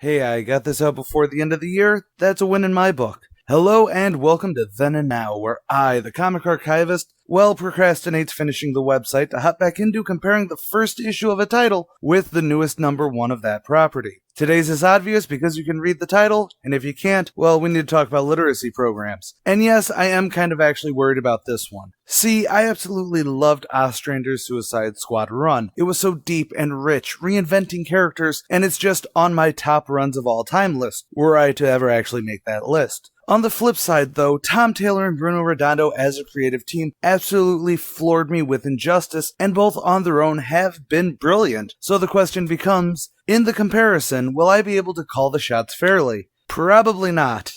Hey, I got this out before the end of the year. That's a win in my book. Hello and welcome to Then and Now, where I, the comic archivist, procrastinates finishing the website to hop back into comparing the first issue of a title with the newest number one of that property. Today's is obvious because you can read the title, and if you can't, well, we need to talk about literacy programs. And yes, I am kind of actually worried about this one. See, I absolutely loved Ostrander's Suicide Squad run. It was so deep and rich, reinventing characters, and it's just on my top runs of all time list, were I to ever actually make that list. On the flip side, though, Tom Taylor and Bruno Redondo as a creative team absolutely floored me with Injustice, and both on their own have been brilliant. So the question becomes, in the comparison, will I be able to call the shots fairly? Probably not.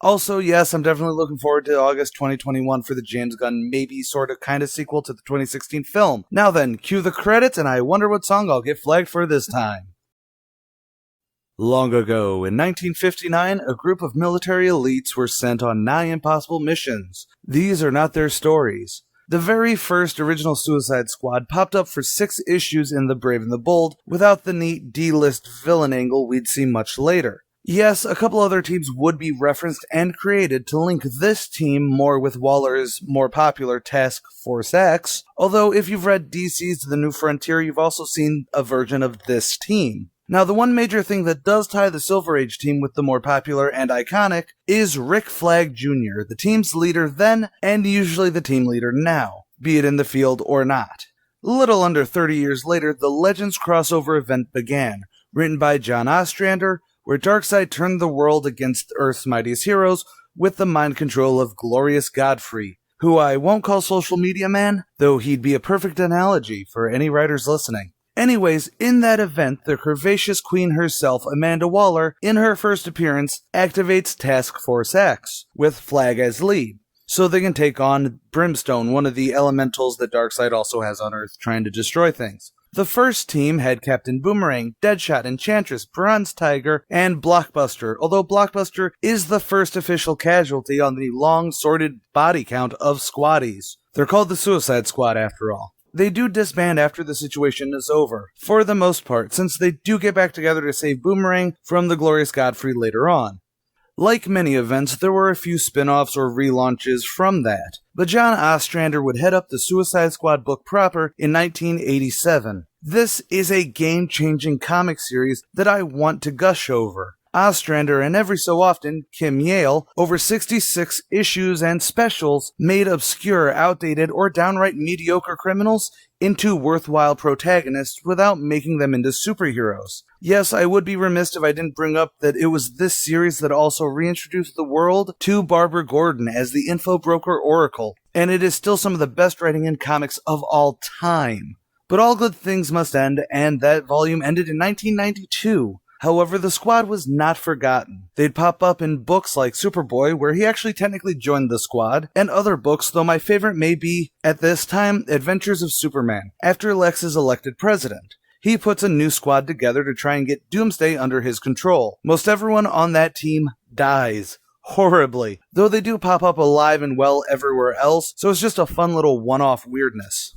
Also, yes, I'm definitely looking forward to August 2021 for the James Gunn maybe sorta kinda sequel to the 2016 film. Now then, cue the credits, and I wonder what song I'll get flagged for this time. Long ago, in 1959, a group of military elites were sent on nigh impossible missions. These are not their stories. The very first original Suicide Squad popped up for 6 issues in The Brave and the Bold, without the neat D-list villain angle we'd see much later. Yes, a couple other teams would be referenced and created to link this team more with Waller's more popular Task Force X, although if you've read DC's The New Frontier, you've also seen a version of this team. Now, the one major thing that does tie the Silver Age team with the more popular and iconic is Rick Flag Jr., the team's leader then, and usually the team leader now, be it in the field or not. Little under 30 years later, the Legends crossover event began, written by John Ostrander, where Darkseid turned the world against Earth's mightiest heroes with the mind control of Glorious Godfrey, who I won't call social media man, though he'd be a perfect analogy for any writers listening. Anyways, in that event, the curvaceous queen herself, Amanda Waller, in her first appearance, activates Task Force X, with Flag as lead, so they can take on Brimstone, one of the elementals that Darkseid also has on Earth, trying to destroy things. The first team had Captain Boomerang, Deadshot, Enchantress, Bronze Tiger, and Blockbuster, although Blockbuster is the first official casualty on the long, sordid body count of squaddies. They're called the Suicide Squad after all. They do disband after the situation is over, for the most part, since they do get back together to save Boomerang from the Glorious Godfrey later on. Like many events, there were a few spin-offs or relaunches from that, but John Ostrander would head up the Suicide Squad book proper in 1987. This is a game-changing comic series that I want to gush over. Ostrander and every so often Kim Yale, over 66 issues and specials, made obscure, outdated, or downright mediocre criminals into worthwhile protagonists without making them into superheroes. Yes, I would be remiss if I didn't bring up that it was this series that also reintroduced the world to Barbara Gordon as the info broker Oracle, and it is still some of the best writing in comics of all time. But all good things must end, and that volume ended in 1992. However, the squad was not forgotten. They'd pop up in books like Superboy, where he actually technically joined the squad, and other books, though my favorite may be, at this time, Adventures of Superman, after Lex is elected president. He puts a new squad together to try and get Doomsday under his control. Most everyone on that team dies. Horribly. Though they do pop up alive and well everywhere else, so it's just a fun little one-off weirdness.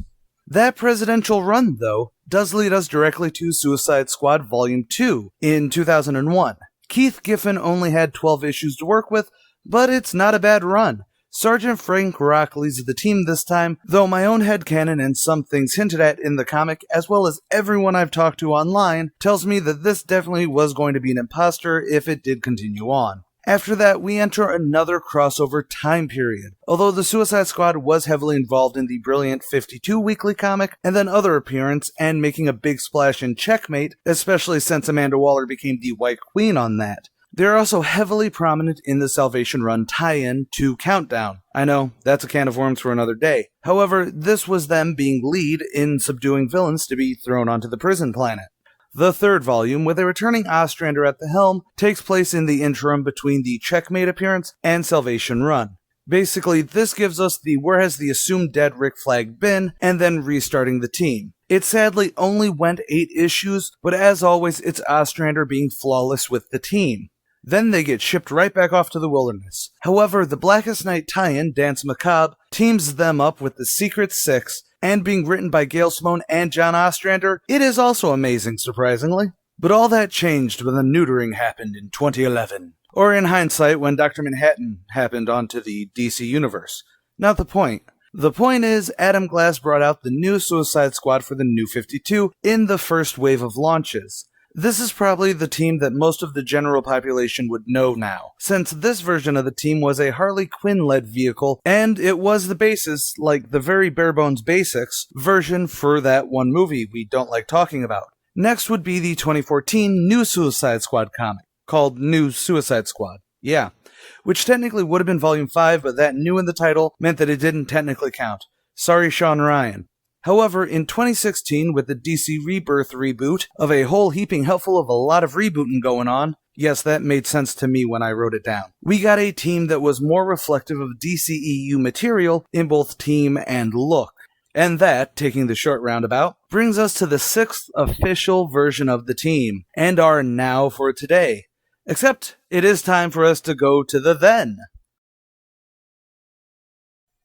That presidential run, though, does lead us directly to Suicide Squad Volume 2 in 2001. Keith Giffen only had 12 issues to work with, but it's not a bad run. Sergeant Frank Rock leads the team this time, though my own headcanon and some things hinted at in the comic, as well as everyone I've talked to online, tells me that this definitely was going to be an imposter if it did continue on. After that, we enter another crossover time period. Although the Suicide Squad was heavily involved in the brilliant 52 weekly comic, and then other appearance, and making a big splash in Checkmate, especially since Amanda Waller became the White Queen on that. They're also heavily prominent in the Salvation Run tie-in to Countdown. I know, that's a can of worms for another day. However, this was them being lead in subduing villains to be thrown onto the prison planet. The third volume, with a returning Ostrander at the helm, takes place in the interim between the Checkmate appearance and Salvation Run. Basically, this gives us the where has the assumed dead Rick Flag been, and then restarting the team. It sadly only went 8 issues, but as always, it's Ostrander being flawless with the team. Then they get shipped right back off to the wilderness. However, the Blackest Night tie-in, Dance Macabre, teams them up with the Secret Six, and being written by Gail Simone and John Ostrander, it is also amazing, surprisingly. But all that changed when the neutering happened in 2011. Or in hindsight, when Dr. Manhattan happened onto the DC Universe. Not the point. The point is, Adam Glass brought out the new Suicide Squad for the New 52 in the first wave of launches. This is probably the team that most of the general population would know now, since this version of the team was a Harley Quinn-led vehicle, and it was the basis, like the very bare-bones basics, version for that one movie we don't like talking about. Next would be the 2014 New Suicide Squad comic, called New Suicide Squad. Yeah. Which technically would have been Volume 5, but that new in the title meant that it didn't technically count. Sorry, Sean Ryan. However, in 2016, with the DC Rebirth reboot of a whole heaping helpful of a lot of rebooting going on, yes, that made sense to me when I wrote it down, we got a team that was more reflective of DCEU material in both team and look. And that, taking the short roundabout, brings us to the 6th official version of the team, and our now for today. Except, it is time for us to go to the then.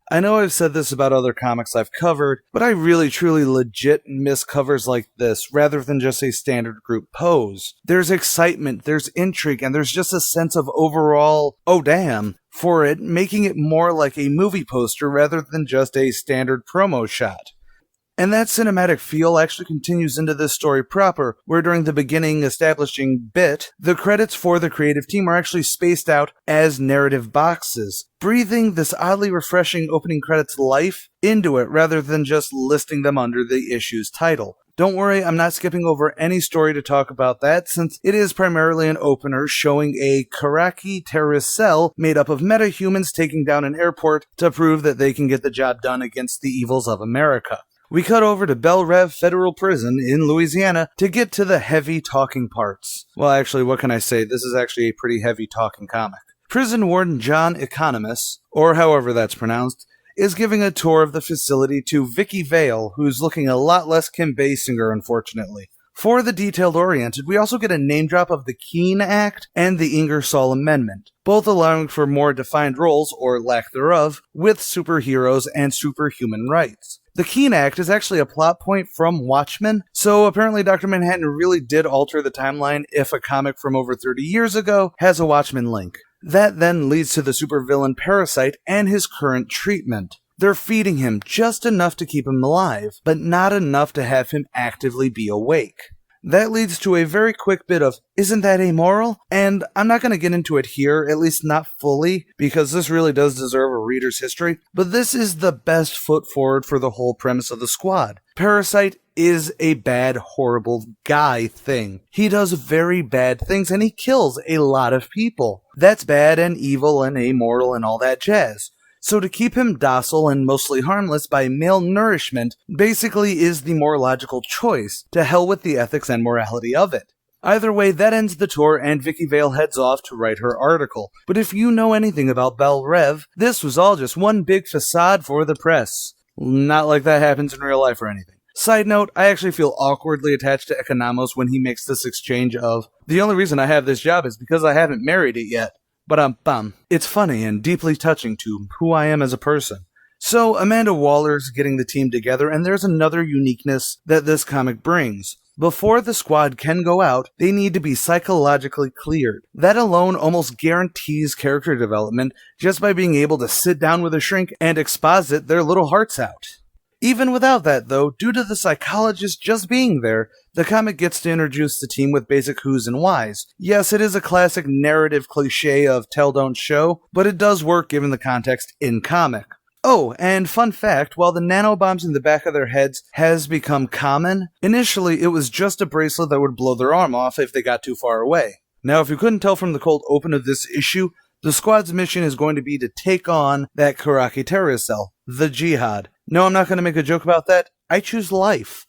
I know I've said this about other comics I've covered, but I really truly legit miss covers like this, rather than just a standard group pose. There's excitement, there's intrigue, and there's just a sense of overall, oh damn, for it, making it more like a movie poster rather than just a standard promo shot. And that cinematic feel actually continues into this story proper, where during the beginning establishing bit, the credits for the creative team are actually spaced out as narrative boxes, breathing this oddly refreshing opening credits life into it rather than just listing them under the issue's title. Don't worry, I'm not skipping over any story to talk about that, since it is primarily an opener showing a Carey terrorist cell made up of metahumans taking down an airport to prove that they can get the job done against the evils of America. We cut over to Belle Reve Federal Prison in Louisiana to get to the heavy talking parts. Well, actually, what can I say? This is actually a pretty heavy talking comic. Prison Warden John Economos, or however that's pronounced, is giving a tour of the facility to Vicky Vale, who's looking a lot less Kim Basinger, unfortunately. For the detailed-oriented, we also get a name drop of the Keene Act and the Ingersoll Amendment, both allowing for more defined roles, or lack thereof, with superheroes and superhuman rights. The Keene Act is actually a plot point from Watchmen, so apparently Dr. Manhattan really did alter the timeline if a comic from over 30 years ago has a Watchmen link. That then leads to the supervillain Parasite and his current treatment. They're feeding him just enough to keep him alive, but not enough to have him actively be awake. That leads to a very quick bit of, isn't that amoral? And I'm not going to get into it here, at least not fully, because this really does deserve a reader's history, but this is the best foot forward for the whole premise of the squad. Parasite is a bad, horrible guy thing. He does very bad things and he kills a lot of people. That's bad and evil and amoral and all that jazz. So to keep him docile and mostly harmless by malnourishment basically is the more logical choice, to hell with the ethics and morality of it. Either way, that ends the tour and Vicky Vale heads off to write her article. But if you know anything about Belle Reve, this was all just one big facade for the press. Not like that happens in real life or anything. Side note, I actually feel awkwardly attached to Economos when he makes this exchange of, the only reason I have this job is because I haven't married it yet. But it's funny and deeply touching to who I am as a person. So Amanda Waller's getting the team together, and there's another uniqueness that this comic brings. Before the squad can go out, they need to be psychologically cleared. That alone almost guarantees character development just by being able to sit down with a shrink and exposit their little hearts out. Even without that, though, due to the psychologist just being there, the comic gets to introduce the team with basic who's and whys. Yes, it is a classic narrative cliche of tell don't show, but it does work given the context in comic. Oh, and fun fact, while the nanobombs in the back of their heads has become common, initially it was just a bracelet that would blow their arm off if they got too far away. Now, if you couldn't tell from the cold open of this issue, the squad's mission is going to be to take on that Carey terrorist cell, the Jihad. No, I'm not going to make a joke about that. I choose life.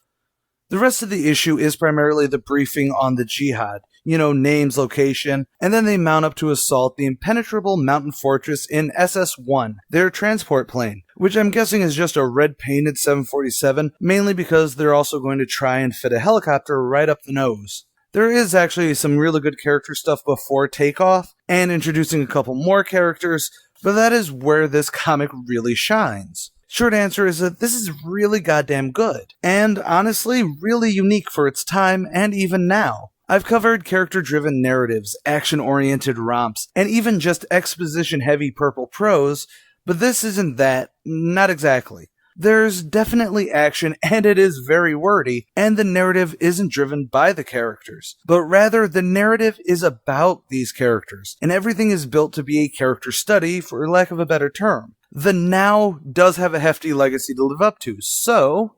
The rest of the issue is primarily the briefing on the Jihad. Names, location, and then they mount up to assault the impenetrable mountain fortress in SS-1, their transport plane, which I'm guessing is just a red-painted 747, mainly because they're also going to try and fit a helicopter right up the nose. There is actually some really good character stuff before takeoff, and introducing a couple more characters, but that is where this comic really shines. Short answer is that this is really goddamn good, and honestly, really unique for its time and even now. I've covered character-driven narratives, action-oriented romps, and even just exposition-heavy purple prose, but this isn't that, not exactly. There's definitely action, and it is very wordy, and the narrative isn't driven by the characters, but rather the narrative is about these characters, and everything is built to be a character study, for lack of a better term. The now does have a hefty legacy to live up to, so...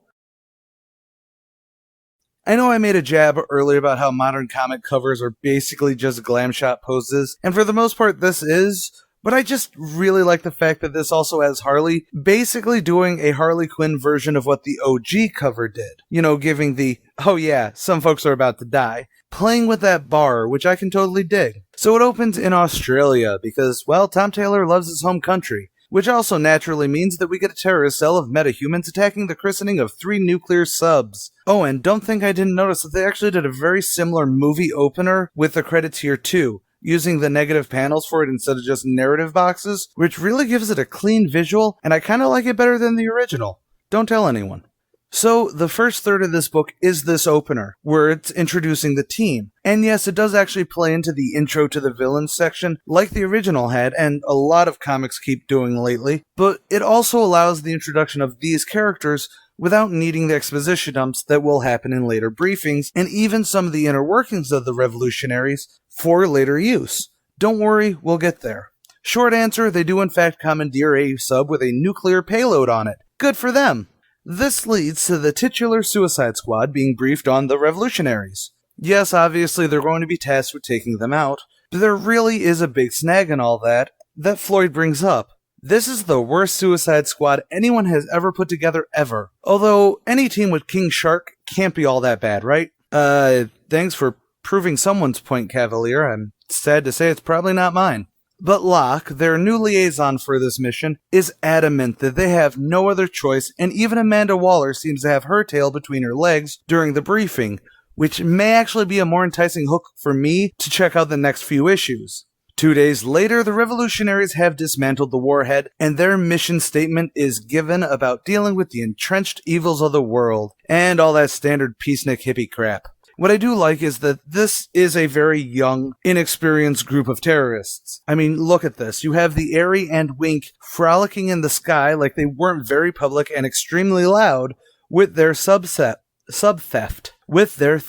I know I made a jab earlier about how modern comic covers are basically just glam shot poses, and for the most part this is... But I just really like the fact that this also has Harley basically doing a Harley Quinn version of what the OG cover did. You know, giving the, oh yeah, some folks are about to die, playing with that bar, which I can totally dig. So it opens in Australia because, well, Tom Taylor loves his home country, which also naturally means that we get a terrorist cell of metahumans attacking the christening of 3 nuclear subs. Oh, and don't think I didn't notice that they actually did a very similar movie opener with the credits here too, using the negative panels for it instead of just narrative boxes, which really gives it a clean visual, and I kinda like it better than the original. Don't tell anyone. So, the first third of this book is this opener, where it's introducing the team. And yes, it does actually play into the intro to the villains section, like the original had, and a lot of comics keep doing lately, but it also allows the introduction of these characters without needing the exposition dumps that will happen in later briefings, and even some of the inner workings of the revolutionaries for later use. Don't worry, we'll get there. Short answer, they do in fact commandeer a sub with a nuclear payload on it. Good for them. This leads to the titular Suicide Squad being briefed on the revolutionaries. Yes, obviously they're going to be tasked with taking them out, but there really is a big snag in all that Floyd brings up. This is the worst Suicide Squad anyone has ever put together ever. Although, any team with King Shark can't be all that bad, right? Thanks for proving someone's point, Cavalier. I'm sad to say it's probably not mine. But Locke, their new liaison for this mission, is adamant that they have no other choice, and even Amanda Waller seems to have her tail between her legs during the briefing, which may actually be a more enticing hook for me to check out the next few issues. 2 days later, the revolutionaries have dismantled the warhead, and their mission statement is given about dealing with the entrenched evils of the world, and all that standard peacenik hippie crap. What I do like is that this is a very young, inexperienced group of terrorists. I mean, look at this. You have the Airy and Wink frolicking in the sky like they weren't very public and extremely loud with their sub theft. With their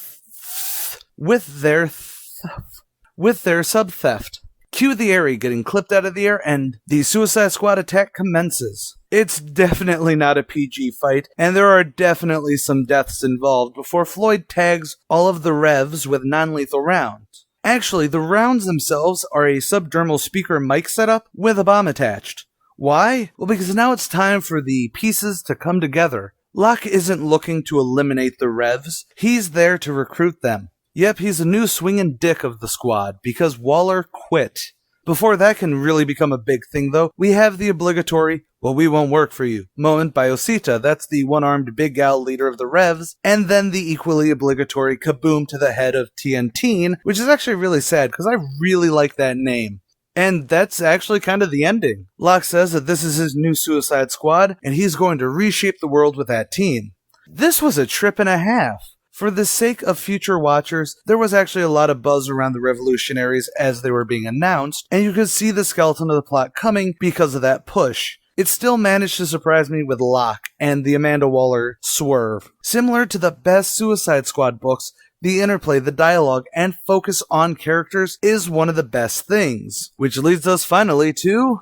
sub theft. Cue the Airy getting clipped out of the air, and the Suicide Squad attack commences. It's definitely not a PG fight, and there are definitely some deaths involved before Floyd tags all of the revs with non-lethal rounds. Actually, the rounds themselves are a subdermal speaker mic setup with a bomb attached. Why? Well, because now it's time for the pieces to come together. Locke isn't looking to eliminate the revs, he's there to recruit them. Yep, he's a new swinging dick of the squad, because Waller quit. Before that can really become a big thing though, we have the obligatory, well, we won't work for you moment by Osita, that's the one-armed big gal leader of the Revs, and then the equally obligatory kaboom to the head of TNT, which is actually really sad, because I really like that name. And that's actually kind of the ending. Locke says that this is his new Suicide Squad, and he's going to reshape the world with that team. This was a trip and a half. For the sake of future watchers, there was actually a lot of buzz around the revolutionaries as they were being announced, and you could see the skeleton of the plot coming because of that push. It still managed to surprise me with Locke and the Amanda Waller swerve. Similar to the best Suicide Squad books, the interplay, the dialogue, and focus on characters is one of the best things. Which leads us finally to...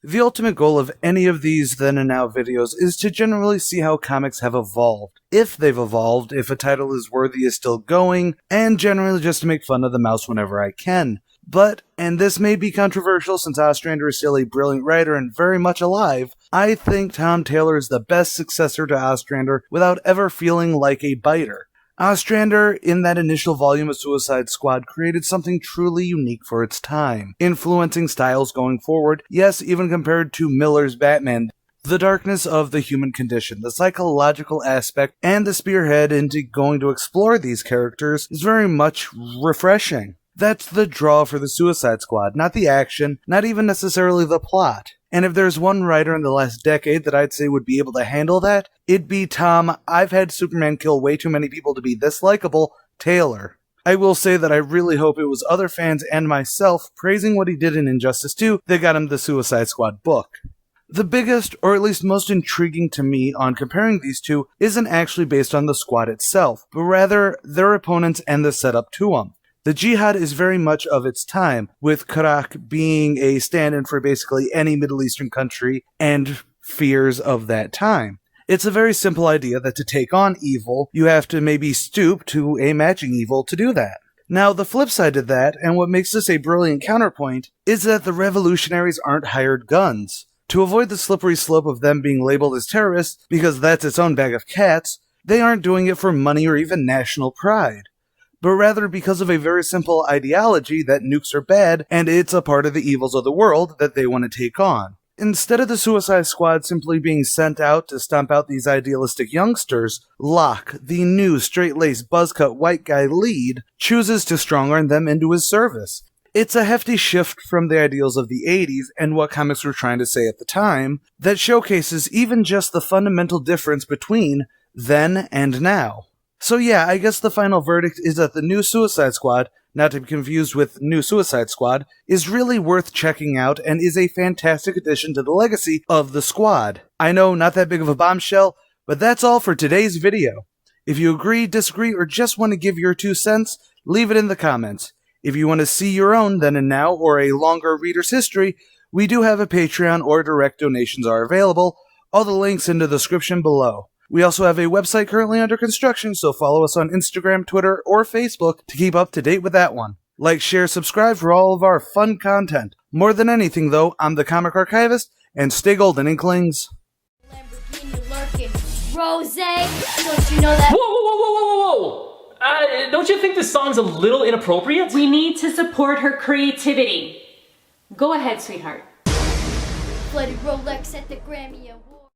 The ultimate goal of any of these Then and Now videos is to generally see how comics have evolved, if they've evolved, if a title is worthy of still going, and generally just to make fun of the mouse whenever I can. But, and this may be controversial since Ostrander is still a brilliant writer and very much alive, I think Tom Taylor is the best successor to Ostrander without ever feeling like a biter. Ostrander, in that initial volume of Suicide Squad, created something truly unique for its time, influencing styles going forward, yes, even compared to Miller's Batman. The darkness of the human condition, the psychological aspect, and the spearhead into going to explore these characters is very much refreshing. That's the draw for the Suicide Squad, not the action, not even necessarily the plot. And if there's one writer in the last decade that I'd say would be able to handle that, it'd be Tom, I've had Superman kill way too many people to be this likable, Taylor. I will say that I really hope it was other fans and myself praising what he did in Injustice 2 that got him the Suicide Squad book. The biggest, or at least most intriguing to me on comparing these two, isn't actually based on the squad itself, but rather their opponents and the setup to them. The Jihad is very much of its time, with Karak being a stand-in for basically any Middle Eastern country and fears of that time. It's a very simple idea that to take on evil, you have to maybe stoop to a matching evil to do that. Now, the flip side to that, and what makes this a brilliant counterpoint, is that the revolutionaries aren't hired guns. To avoid the slippery slope of them being labeled as terrorists, because that's its own bag of cats, they aren't doing it for money or even national pride, but rather because of a very simple ideology that nukes are bad and it's a part of the evils of the world that they want to take on. Instead of the Suicide Squad simply being sent out to stomp out these idealistic youngsters, Locke, the new straight-laced buzzcut white guy lead, chooses to strong-arm them into his service. It's a hefty shift from the ideals of the 80s and what comics were trying to say at the time that showcases even just the fundamental difference between then and now. So yeah, I guess the final verdict is that the new Suicide Squad, not to be confused with New Suicide Squad, is really worth checking out and is a fantastic addition to the legacy of the squad. I know, not that big of a bombshell, but that's all for today's video. If you agree, disagree, or just want to give your 2 cents, leave it in the comments. If you want to see your own Then and Now or a longer reader's history, we do have a Patreon or direct donations are available. All the links in the description below. We also have a website currently under construction, so follow us on Instagram, Twitter, or Facebook to keep up to date with that one. Like, share, subscribe for all of our fun content. More than anything, though, I'm the Comic Archivist, and stay golden, Inklings. Rose, don't you know that? Whoa! Don't you think this song's a little inappropriate? We need to support her creativity. Go ahead, sweetheart. Bloody Rolex at the Grammy Awards.